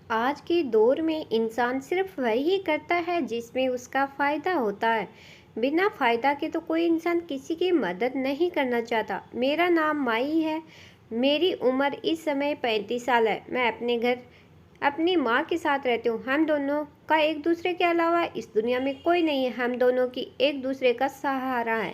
आज के दौर में इंसान सिर्फ वही करता है जिसमें उसका फ़ायदा होता है। बिना फ़ायदा के तो कोई इंसान किसी की मदद नहीं करना चाहता। मेरा नाम माई है। मेरी उम्र इस समय 35 साल है। मैं अपने घर अपनी माँ के साथ रहती हूँ। हम दोनों का एक दूसरे के अलावा इस दुनिया में कोई नहीं है। हम दोनों की एक दूसरे का सहारा है।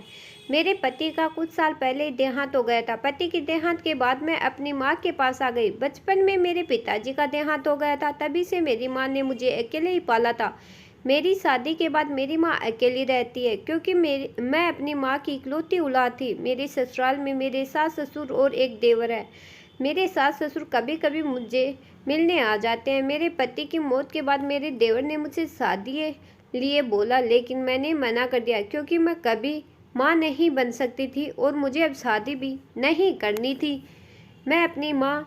मेरे पति का कुछ साल पहले देहांत हो गया था। पति के देहांत के बाद मैं अपनी माँ के पास आ गई। बचपन में मेरे पिताजी का देहांत हो गया था, तभी से मेरी माँ ने मुझे अकेले ही पाला था। मेरी शादी के बाद मेरी माँ अकेली रहती है क्योंकि मैं अपनी माँ की इकलौती औलाद थी। मेरे ससुराल में मेरे सास ससुर और एक देवर है। मेरे सास ससुर कभी कभी मुझे मिलने आ जाते हैं। मेरे पति की मौत के बाद मेरे देवर ने मुझसे शादी के लिए बोला, लेकिन मैंने मना कर दिया क्योंकि मैं कभी माँ नहीं बन सकती थी और मुझे अब शादी भी नहीं करनी थी। मैं अपनी माँ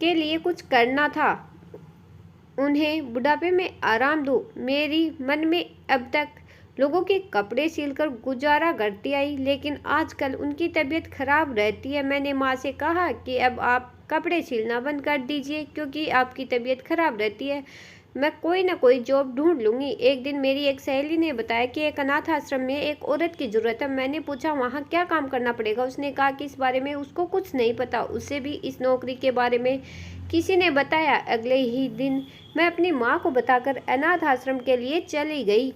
के लिए कुछ करना था, उन्हें बुढ़ापे में आराम दूँ। मेरी मन में अब तक लोगों के कपड़े सिलकर गुजारा करती आई, लेकिन आजकल उनकी तबीयत खराब रहती है। मैंने माँ से कहा कि अब आप कपड़े सिलना बंद कर दीजिए क्योंकि आपकी तबीयत खराब रहती है। मैं कोई ना कोई जॉब ढूंढ लूँगी। एक दिन मेरी एक सहेली ने बताया कि एक अनाथ आश्रम में एक औरत की ज़रूरत है। मैंने पूछा वहाँ क्या काम करना पड़ेगा। उसने कहा कि इस बारे में उसको कुछ नहीं पता, उसे भी इस नौकरी के बारे में किसी ने बताया। अगले ही दिन मैं अपनी माँ को बताकर अनाथ आश्रम के लिए चली गई।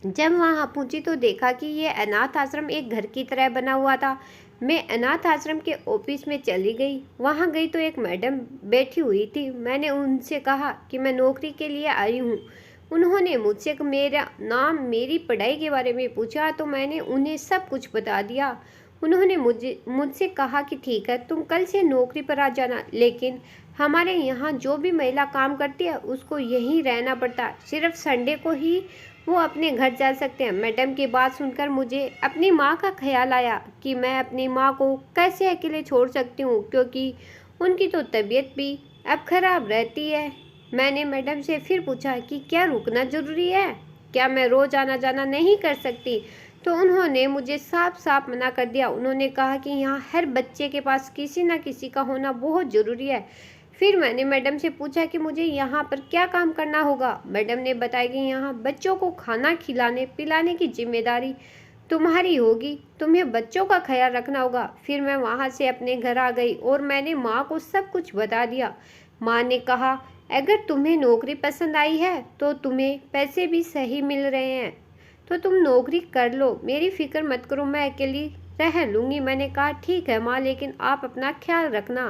जब वहाँ पहुंची तो देखा कि ये अनाथ आश्रम एक घर की तरह बना हुआ था। मैं अनाथ आश्रम के ऑफिस में चली गई। वहाँ गई तो एक मैडम बैठी हुई थी। मैंने उनसे कहा कि मैं नौकरी के लिए आई हूँ। उन्होंने मुझसे मेरा नाम, मेरी पढ़ाई के बारे में पूछा तो मैंने उन्हें सब कुछ बता दिया। उन्होंने मुझसे कहा कि ठीक है, तुम कल से नौकरी पर आ जाना, लेकिन हमारे यहाँ जो भी महिला काम करती है उसको यहीं रहना पड़ता, सिर्फ संडे को ही वो अपने घर जा सकते हैं। मैडम की बात सुनकर मुझे अपनी माँ का ख्याल आया कि मैं अपनी माँ को कैसे अकेले छोड़ सकती हूँ, क्योंकि उनकी तो तबीयत भी अब खराब रहती है। मैंने मैडम से फिर पूछा कि क्या रुकना ज़रूरी है, क्या मैं रोज़ आना जाना नहीं कर सकती। तो उन्होंने मुझे साफ साफ मना कर दिया। उन्होंने कहा कि यहाँ हर बच्चे के पास किसी न किसी का होना बहुत ज़रूरी है। फिर मैंने मैडम से पूछा कि मुझे यहाँ पर क्या काम करना होगा। मैडम ने बताया कि यहाँ बच्चों को खाना खिलाने पिलाने की जिम्मेदारी तुम्हारी होगी, तुम्हें बच्चों का ख्याल रखना होगा। फिर मैं वहाँ से अपने घर आ गई और मैंने माँ को सब कुछ बता दिया। माँ ने कहा, अगर तुम्हें नौकरी पसंद आई है तो तुम्हें पैसे भी सही मिल रहे हैं तो तुम नौकरी कर लो, मेरी फिक्र मत करो, मैं अकेली रह लूँगी। मैंने कहा ठीक है माँ, लेकिन आप अपना ख्याल रखना।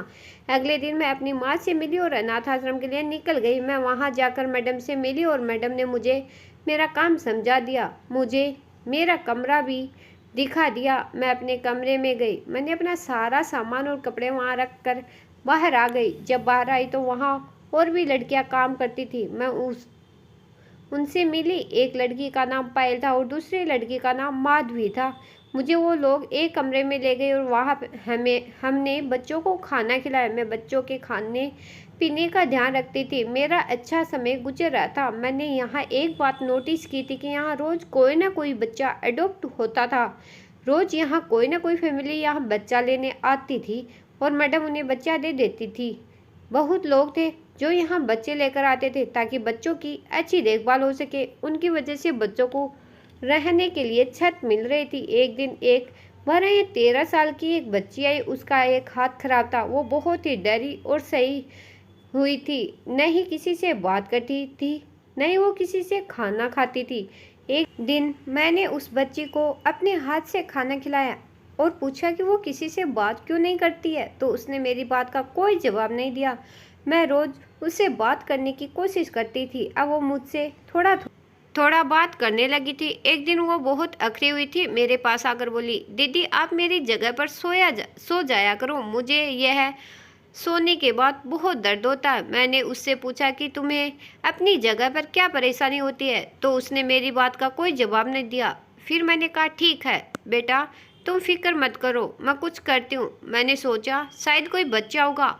अगले दिन मैं अपनी माँ से मिली और अनाथ आश्रम के लिए निकल गई। मैं वहाँ जाकर मैडम से मिली और मैडम ने मुझे मेरा काम समझा दिया, मुझे मेरा कमरा भी दिखा दिया। मैं अपने कमरे में गई। मैंने अपना सारा सामान और कपड़े वहाँ रख कर बाहर आ गई। जब बाहर आई तो वहाँ और भी लड़कियाँ काम करती थी। मैं उनसे मिली। एक लड़की का नाम पायल था और दूसरी लड़की का नाम माधवी था। मुझे वो लोग एक कमरे में ले गए और वहाँ हमने बच्चों को खाना खिलाया। मैं बच्चों के खाने पीने का ध्यान रखती थी। मेरा अच्छा समय गुजर रहा था। मैंने यहाँ एक बात नोटिस की थी कि यहाँ रोज़ कोई ना कोई बच्चा अडॉप्ट होता था। रोज़ यहाँ कोई ना कोई फैमिली यहाँ बच्चा लेने आती थी और मैडम उन्हें बच्चा दे देती थी। बहुत लोग थे जो यहाँ बच्चे लेकर आते थे ताकि बच्चों की अच्छी देखभाल हो सके। उनकी वजह से बच्चों को रहने के लिए छत मिल रही थी। एक दिन एक 12 या 13 साल की एक बच्ची आई। उसका एक हाथ खराब था। वो बहुत ही डरी और सही हुई थी। न ही किसी से बात करती थी, न ही वो किसी से खाना खाती थी। एक दिन मैंने उस बच्ची को अपने हाथ से खाना खिलाया और पूछा कि वो किसी से बात क्यों नहीं करती है, तो उसने मेरी बात का कोई जवाब नहीं दिया। मैं रोज़ उससे बात करने की कोशिश करती थी। अब वो मुझसे थोड़ा थोड़ा बात करने लगी थी। एक दिन वो बहुत अखरी हुई थी, मेरे पास आकर बोली, दीदी आप मेरी जगह पर सो जाया करो, मुझे यह सोने के बाद बहुत दर्द होता है। मैंने उससे पूछा कि तुम्हें अपनी जगह पर क्या परेशानी होती है, तो उसने मेरी बात का कोई जवाब नहीं दिया। फिर मैंने कहा ठीक है बेटा, तुम फिक्र मत करो, मैं कुछ करती हूँ। मैंने सोचा शायद कोई बच्चा होगा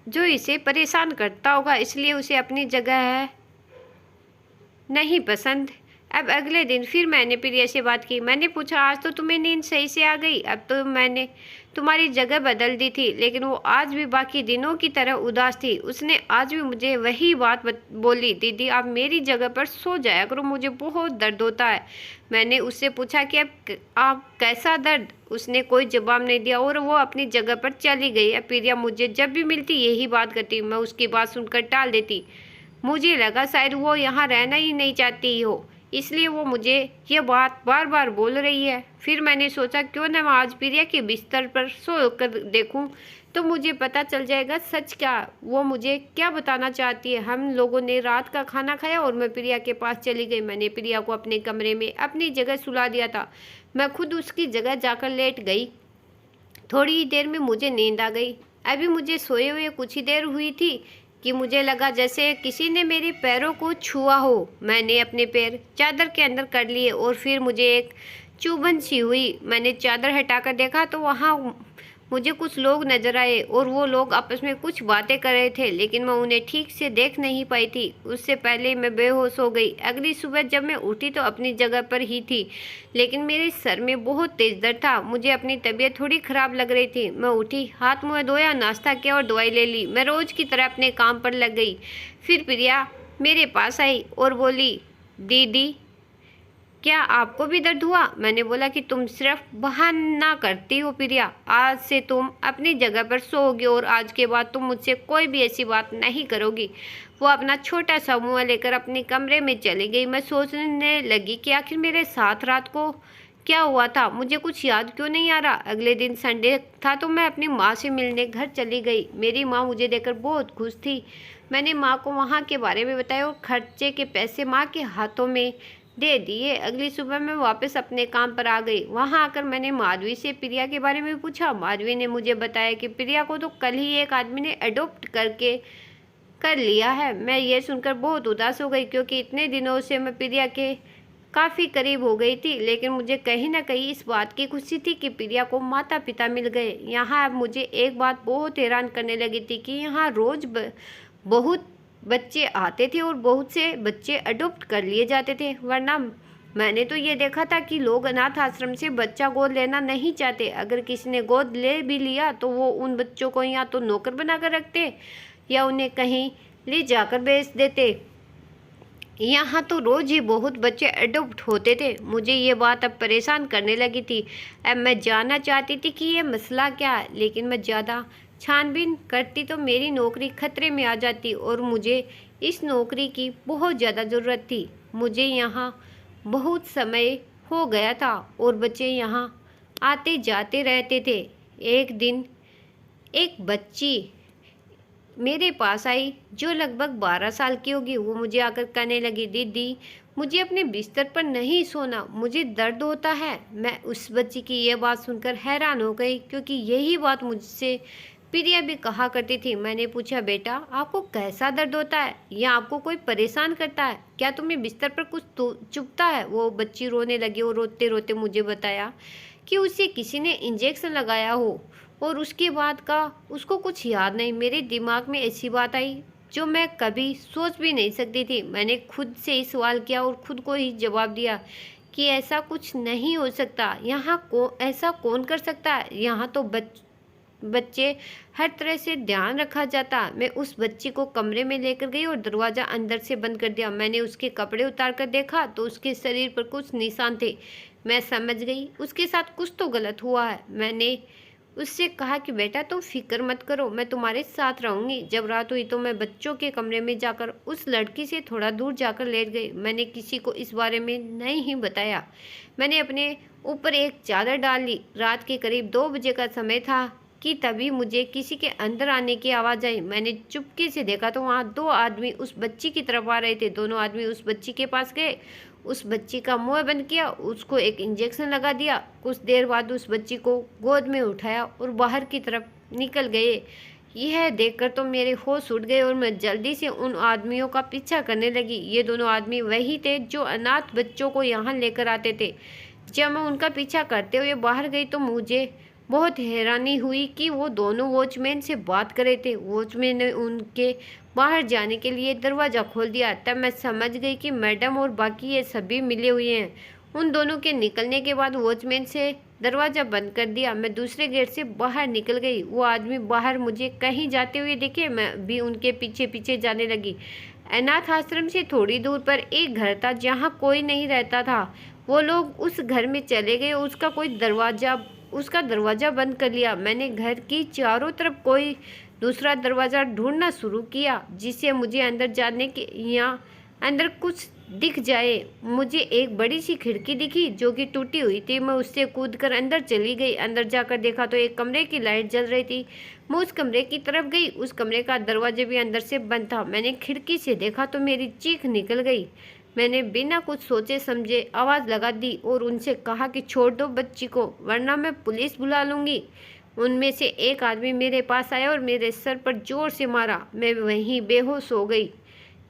जो इसे परेशान करता होगा, इसलिए उसे अपनी जगह है नहीं पसंद। अब अगले दिन फिर मैंने प्रिया से बात की। मैंने पूछा, आज तो तुम्हें नींद सही से आ गई? अब तो मैंने तुम्हारी जगह बदल दी थी। लेकिन वो आज भी बाकी दिनों की तरह उदास थी। उसने आज भी मुझे वही बात बोली, दीदी आप मेरी जगह पर सो जाया करो, मुझे बहुत दर्द होता है। मैंने उससे पूछा कि अब आप कैसा दर्द? उसने कोई जवाब नहीं दिया और वो अपनी जगह पर चली गई। अब प्रिया मुझे जब भी मिलती यही बात करती, मैं उसकी बात सुनकर टाल देती। मुझे लगा शायद वो यहाँ रहना ही नहीं चाहती हो, इसलिए वो मुझे ये बात बार बार बोल रही है। फिर मैंने सोचा क्यों न मैं आज प्रिया के बिस्तर पर सो कर देखूं, तो मुझे पता चल जाएगा सच क्या, वो मुझे क्या बताना चाहती है। हम लोगों ने रात का खाना खाया और मैं प्रिया के पास चली गई। मैंने प्रिया को अपने कमरे में अपनी जगह सुला दिया था। मैं खुद उसकी जगह जाकर लेट गई। थोड़ी ही देर में मुझे नींद आ गई। अभी मुझे सोए हुए कुछ ही देर हुई थी कि मुझे लगा जैसे किसी ने मेरे पैरों को छुआ हो। मैंने अपने पैर चादर के अंदर कर लिए और फिर मुझे एक चुभन सी हुई। मैंने चादर हटाकर देखा तो वहाँ मुझे कुछ लोग नजर आए और वो लोग आपस में कुछ बातें कर रहे थे, लेकिन मैं उन्हें ठीक से देख नहीं पाई थी। उससे पहले मैं बेहोश हो गई। अगली सुबह जब मैं उठी तो अपनी जगह पर ही थी, लेकिन मेरे सर में बहुत तेज दर्द था। मुझे अपनी तबीयत थोड़ी खराब लग रही थी। मैं उठी, हाथ मुँह धोया, नाश्ता किया और दवाई ले ली। मैं रोज की तरह अपने काम पर लग गई। फिर प्रिया मेरे पास आई और बोली, दीदी क्या आपको भी दर्द हुआ? मैंने बोला कि तुम सिर्फ बहाना करती हो प्रिया, आज से तुम अपनी जगह पर सोओगी और आज के बाद तुम मुझसे कोई भी ऐसी बात नहीं करोगी। वो अपना छोटा सा मुँह लेकर अपने कमरे में चली गई। मैं सोचने लगी कि आखिर मेरे साथ रात को क्या हुआ था, मुझे कुछ याद क्यों नहीं आ रहा। अगले दिन संडे था तो मैं अपनी माँ से मिलने घर चली गई। मेरी माँ मुझे देखकर बहुत खुश थी। मैंने माँ को वहाँ के बारे में बताया और खर्चे के पैसे माँ के हाथों में दे दिए। अगली सुबह मैं वापस अपने काम पर आ गई। वहां आकर मैंने माधवी से प्रिया के बारे में पूछा। माधवी ने मुझे बताया कि प्रिया को तो कल ही एक आदमी ने अडॉप्ट करके कर लिया है। मैं ये सुनकर बहुत उदास हो गई, क्योंकि इतने दिनों से मैं प्रिया के काफ़ी करीब हो गई थी, लेकिन मुझे कहीं ना कहीं इस बात की खुशी थी कि प्रिया को माता पिता मिल गए। यहाँ अब मुझे एक बात बहुत हैरान करने लगी थी कि यहाँ रोज़ बहुत बच्चे आते थे और बहुत से बच्चे अडॉप्ट कर लिए जाते थे, वरना मैंने तो ये देखा था कि लोग अनाथ आश्रम से बच्चा गोद लेना नहीं चाहते। अगर किसी ने गोद ले भी लिया तो वो उन बच्चों को या तो नौकर बनाकर रखते या उन्हें कहीं ले जाकर बेच देते। यहाँ तो रोज ही बहुत बच्चे अडॉप्ट होते थे। मुझे ये बात अब परेशान करने लगी थी। अब मैं जानना चाहती थी कि ये मसला क्या है, लेकिन मैं ज़्यादा छानबीन करती तो मेरी नौकरी खतरे में आ जाती और मुझे इस नौकरी की बहुत ज़्यादा ज़रूरत थी। मुझे यहाँ बहुत समय हो गया था और बच्चे यहाँ आते जाते रहते थे। एक दिन एक बच्ची मेरे पास आई जो लगभग 12 साल की होगी। वो मुझे आकर कहने लगी, दीदी मुझे अपने बिस्तर पर नहीं सोना, मुझे दर्द होता है। मैं उस बच्ची की ये बात सुनकर हैरान हो गई, क्योंकि यही बात मुझसे प्रिया भी कहा करती थी। मैंने पूछा, बेटा आपको कैसा दर्द होता है या आपको कोई परेशान करता है? क्या तुम्हें बिस्तर पर कुछ तो चुभता है? वो बच्ची रोने लगी और रोते रोते मुझे बताया कि उसे किसी ने इंजेक्शन लगाया हो और उसके बाद का उसको कुछ याद नहीं। मेरे दिमाग में ऐसी बात आई जो मैं कभी सोच भी नहीं सकती थी। मैंने खुद से ही सवाल किया और खुद को ही जवाब दिया कि ऐसा कुछ नहीं हो सकता। यहाँ ऐसा कौन कर सकता है? यहाँ तो बच्चे हर तरह से ध्यान रखा जाता। मैं उस बच्ची को कमरे में लेकर गई और दरवाज़ा अंदर से बंद कर दिया। मैंने उसके कपड़े उतार कर देखा तो उसके शरीर पर कुछ निशान थे। मैं समझ गई उसके साथ कुछ तो गलत हुआ है। मैंने उससे कहा कि बेटा तुम फिक्र मत करो, मैं तुम्हारे साथ रहूँगी। जब रात हुई तो मैं बच्चों के कमरे में जाकर उस लड़की से थोड़ा दूर जाकर लेट गई। मैंने किसी को इस बारे में नहीं बताया। मैंने अपने ऊपर एक चादर डाल ली। रात के करीब 2 बजे का समय था कि तभी मुझे किसी के अंदर आने की आवाज़ आई। मैंने चुपके से देखा तो वहाँ 2 आदमी उस बच्ची की तरफ आ रहे थे। दोनों आदमी उस बच्ची के पास गए, उस बच्ची का मुंह बंद किया, उसको एक इंजेक्शन लगा दिया। कुछ देर बाद उस बच्ची को गोद में उठाया और बाहर की तरफ निकल गए। यह देखकर तो मेरे होश उड़ गए और मैं जल्दी से उन आदमियों का पीछा करने लगी। ये दोनों आदमी वही थे जो अनाथ बच्चों को यहाँ लेकर आते थे। जब मैं उनका पीछा करते हुए बाहर गई तो मुझे बहुत हैरानी हुई कि वो दोनों वॉचमैन से बात कर रहे थे। वॉचमैन ने उनके बाहर जाने के लिए दरवाज़ा खोल दिया। तब मैं समझ गई कि मैडम और बाकी ये सभी मिले हुए हैं। उन दोनों के निकलने के बाद वॉचमैन से दरवाज़ा बंद कर दिया। मैं दूसरे गेट से बाहर निकल गई। वो आदमी बाहर मुझे कहीं जाते हुए देखे, मैं भी उनके पीछे पीछे जाने लगी। अनाथ आश्रम से थोड़ी दूर पर एक घर था जहाँ कोई नहीं रहता था। वो लोग उस घर में चले गए और उसका दरवाज़ा बंद कर लिया। मैंने घर की चारों तरफ कोई दूसरा दरवाज़ा ढूंढना शुरू किया जिससे मुझे अंदर जाने के या अंदर कुछ दिख जाए। मुझे एक बड़ी सी खिड़की दिखी जो कि टूटी हुई थी। मैं उससे कूदकर अंदर चली गई। अंदर जाकर देखा तो एक कमरे की लाइट जल रही थी। मैं उस कमरे की तरफ गई। उस कमरे का दरवाजा भी अंदर से बंद था। मैंने खिड़की से देखा तो मेरी चीख निकल गई। मैंने बिना कुछ सोचे समझे आवाज़ लगा दी और उनसे कहा कि छोड़ दो बच्ची को, वरना मैं पुलिस बुला लूँगी। उनमें से एक आदमी मेरे पास आया और मेरे सर पर जोर से मारा। मैं वहीं बेहोश हो गई।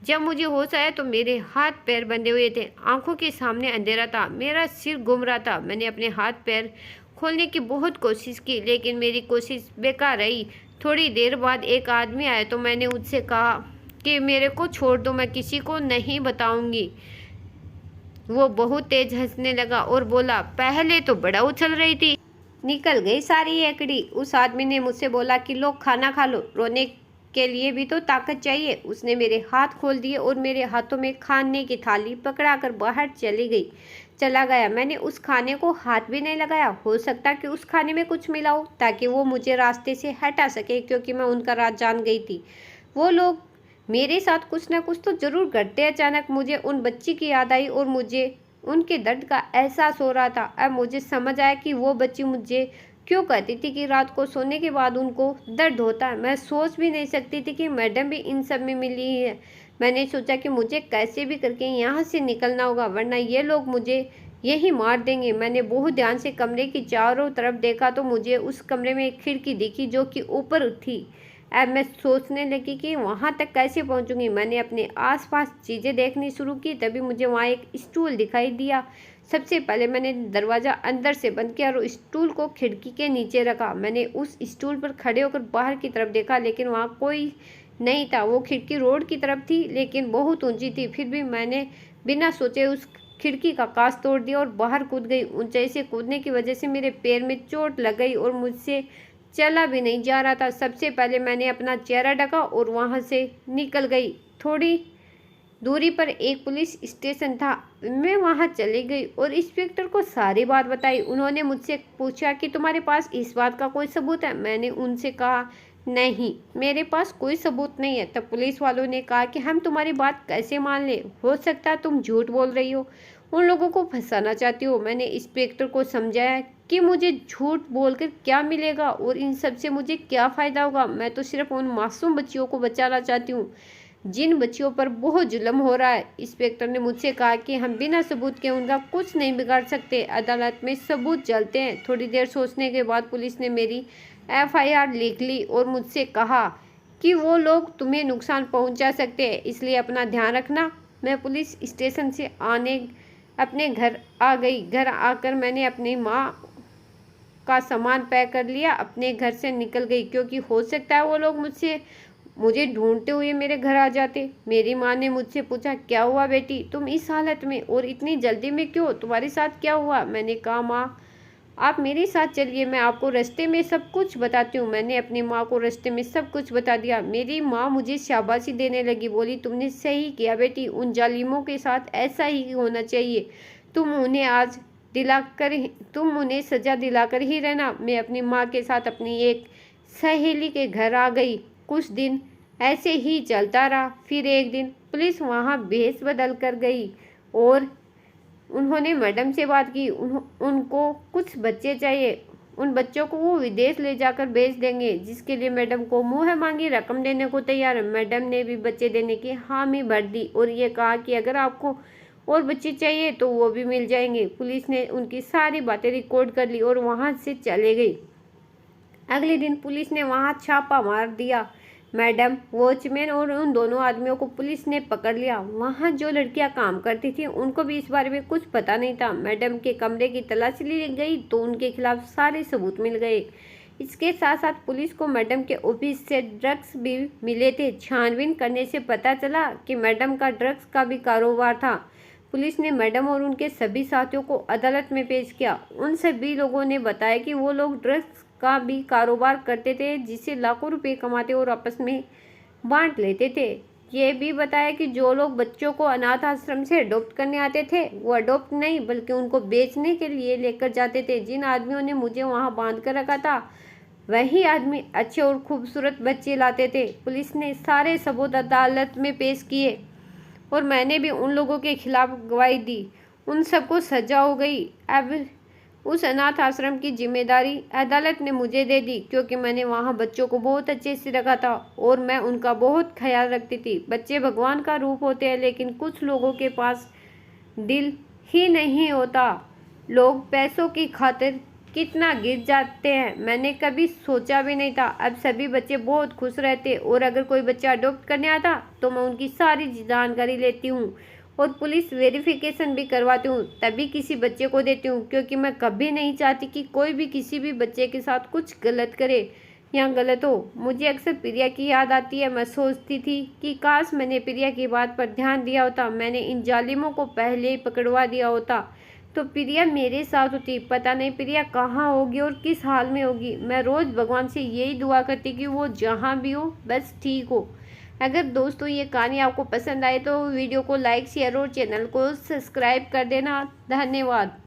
जब मुझे होश आया तो मेरे हाथ पैर बंधे हुए थे। आंखों के सामने अंधेरा था। मेरा सिर घूम रहा था। मैंने अपने हाथ पैर खोलने की बहुत कोशिश की लेकिन मेरी कोशिश बेकार रही। थोड़ी देर बाद एक आदमी आया तो मैंने उससे कहा कि मेरे को छोड़ दो, मैं किसी को नहीं बताऊंगी। वो बहुत तेज हंसने लगा और बोला, पहले तो बड़ा उछल रही थी, निकल गई सारी एकड़ी। उस आदमी ने मुझसे बोला कि लो खाना खा लो, रोने के लिए भी तो ताकत चाहिए। उसने मेरे हाथ खोल दिए और मेरे हाथों में खाने की थाली पकड़ाकर बाहर चला गया। मैंने उस खाने को हाथ भी नहीं लगाया। हो सकता कि उस खाने में कुछ मिला हो ताकि वो मुझे रास्ते से हटा सके, क्योंकि मैं उनका राज जान गई थी। वो लोग मेरे साथ कुछ ना कुछ तो जरूर करते। अचानक मुझे उन बच्ची की याद आई और मुझे उनके दर्द का एहसास हो रहा था। अब मुझे समझ आया कि वो बच्ची मुझे क्यों कहती थी कि रात को सोने के बाद उनको दर्द होता है। मैं सोच भी नहीं सकती थी कि मैडम भी इन सब में मिली है। मैंने सोचा कि मुझे कैसे भी करके यहाँ से निकलना होगा, वरना ये लोग मुझे यही मार देंगे। मैंने बहुत ध्यान से कमरे की चारों तरफ देखा तो मुझे उस कमरे में एक खिड़की दिखी जो कि ऊपर थी। अब मैं सोचने लगी कि वहाँ तक कैसे पहुँचूंगी। मैंने अपने आसपास चीज़ें देखनी शुरू की। तभी मुझे वहाँ एक स्टूल दिखाई दिया। सबसे पहले मैंने दरवाज़ा अंदर से बंद किया और स्टूल को खिड़की के नीचे रखा। मैंने उस स्टूल पर खड़े होकर बाहर की तरफ देखा लेकिन वहाँ कोई नहीं था। वो खिड़की रोड की तरफ थी लेकिन बहुत ऊंची थी। फिर भी मैंने बिना सोचे उस खिड़की का कांच तोड़ दिया और बाहर कूद गई। ऊंचाई से कूदने की वजह से मेरे पैर में चोट लग गई और मुझसे चला भी नहीं जा रहा था। सबसे पहले मैंने अपना चेहरा ढका और वहाँ से निकल गई। थोड़ी दूरी पर एक पुलिस स्टेशन था। मैं वहां चली गई और इंस्पेक्टर को सारी बात बताई। उन्होंने मुझसे पूछा कि तुम्हारे पास इस बात का कोई सबूत है। मैंने उनसे कहा नहीं, मेरे पास कोई सबूत नहीं है। तब पुलिस वालों ने कहा कि हम तुम्हारी बात कैसे मान लें, हो सकता है तुम झूठ बोल रही हो, उन लोगों को फंसाना चाहती हो। मैंने इंस्पेक्टर को समझाया कि मुझे झूठ बोलकर क्या मिलेगा और इन सब से मुझे क्या फ़ायदा होगा। मैं तो सिर्फ उन मासूम बच्चियों को बचाना चाहती हूँ जिन बच्चियों पर बहुत जुल्म हो रहा है। इंस्पेक्टर ने मुझसे कहा कि हम बिना सबूत के उनका कुछ नहीं बिगाड़ सकते, अदालत में सबूत चलते हैं। थोड़ी देर सोचने के बाद पुलिस ने मेरी एफआईआर लिख ली और मुझसे कहा कि वो लोग तुम्हें नुकसान पहुंचा सकते हैं, इसलिए अपना ध्यान रखना। मैं पुलिस स्टेशन से अपने घर आ गई। घर आकर मैंने अपनी माँ का सामान पैक कर लिया, अपने घर से निकल गई, क्योंकि हो सकता है वो लोग मुझे ढूंढते हुए मेरे घर आ जाते। मेरी माँ ने मुझसे पूछा, क्या हुआ बेटी, तुम इस हालत में और इतनी जल्दी में क्यों, तुम्हारे साथ क्या हुआ? मैंने कहा, माँ आप मेरे साथ चलिए, मैं आपको रास्ते में सब कुछ बताती हूँ। मैंने अपनी माँ को रास्ते में सब कुछ बता दिया। मेरी माँ मुझे शाबाशी देने लगी, बोली तुमने सही किया बेटी, उन जालिमों के साथ ऐसा ही होना चाहिए। तुम उन्हें सजा दिलाकर ही रहना। मैं अपनी माँ के साथ अपनी एक सहेली के घर आ गई। कुछ दिन ऐसे ही चलता रहा। फिर एक दिन पुलिस वहाँ भेस बदल कर गई और उन्होंने मैडम से बात की। उनको कुछ बच्चे चाहिए, उन बच्चों को वो विदेश ले जाकर बेच देंगे, जिसके लिए मैडम को मुँह मांगी रकम देने को तैयार है। मैडम ने भी बच्चे देने की हामी भर दी और ये कहा कि अगर आपको और बच्चे चाहिए तो वो भी मिल जाएंगे। पुलिस ने उनकी सारी बातें रिकॉर्ड कर ली और वहाँ से चले गई। अगले दिन पुलिस ने वहाँ छापा मार दिया। मैडम, वॉचमैन और उन दोनों आदमियों को पुलिस ने पकड़ लिया। वहाँ जो लड़कियाँ काम करती थी उनको भी इस बारे में कुछ पता नहीं था। मैडम के कमरे की तलाशी ली गई तो उनके खिलाफ सारे सबूत मिल गए। इसके साथ साथ पुलिस को मैडम के ऑफिस से ड्रग्स भी मिले थे। छानबीन करने से पता चला कि मैडम का ड्रग्स का भी कारोबार था। पुलिस ने मैडम और उनके सभी साथियों को अदालत में पेश किया। उन सभी लोगों ने बताया कि वो लोग ड्रग्स का भी कारोबार करते थे, जिससे लाखों रुपए कमाते और आपस में बांट लेते थे। ये भी बताया कि जो लोग बच्चों को अनाथ आश्रम से अडॉप्ट करने आते थे वो अडॉप्ट नहीं बल्कि उनको बेचने के लिए लेकर जाते थे। जिन आदमियों ने मुझे वहाँ बांध कर रखा था वही आदमी अच्छे और खूबसूरत बच्चे लाते थे। पुलिस ने सारे सबूत अदालत में पेश किए और मैंने भी उन लोगों के खिलाफ गवाही दी। उन सबको सजा हो गई। अब उस अनाथ आश्रम की जिम्मेदारी अदालत ने मुझे दे दी, क्योंकि मैंने वहाँ बच्चों को बहुत अच्छे से रखा था और मैं उनका बहुत ख्याल रखती थी। बच्चे भगवान का रूप होते हैं, लेकिन कुछ लोगों के पास दिल ही नहीं होता। लोग पैसों की खातिर कितना गिर जाते हैं, मैंने कभी सोचा भी नहीं था। अब सभी बच्चे बहुत खुश रहते और अगर कोई बच्चा अडॉप्ट करने आता तो मैं उनकी सारी जानकारी लेती हूँ और पुलिस वेरिफिकेशन भी करवाती हूँ, तभी किसी बच्चे को देती हूँ, क्योंकि मैं कभी नहीं चाहती कि कोई भी किसी भी बच्चे के साथ कुछ गलत करे या गलत हो। मुझे अक्सर प्रिया की याद आती है। मैं सोचती थी कि काश मैंने प्रिया की बात पर ध्यान दिया होता, मैंने इन जालिमों को पहले ही पकड़वा दिया होता तो प्रिया मेरे साथ होती। पता नहीं प्रिया कहाँ होगी और किस हाल में होगी। मैं रोज़ भगवान से यही दुआ करती कि वो जहाँ भी हो बस ठीक हो। अगर दोस्तों ये कहानी आपको पसंद आए तो वीडियो को लाइक शेयर और चैनल को सब्सक्राइब कर देना। धन्यवाद।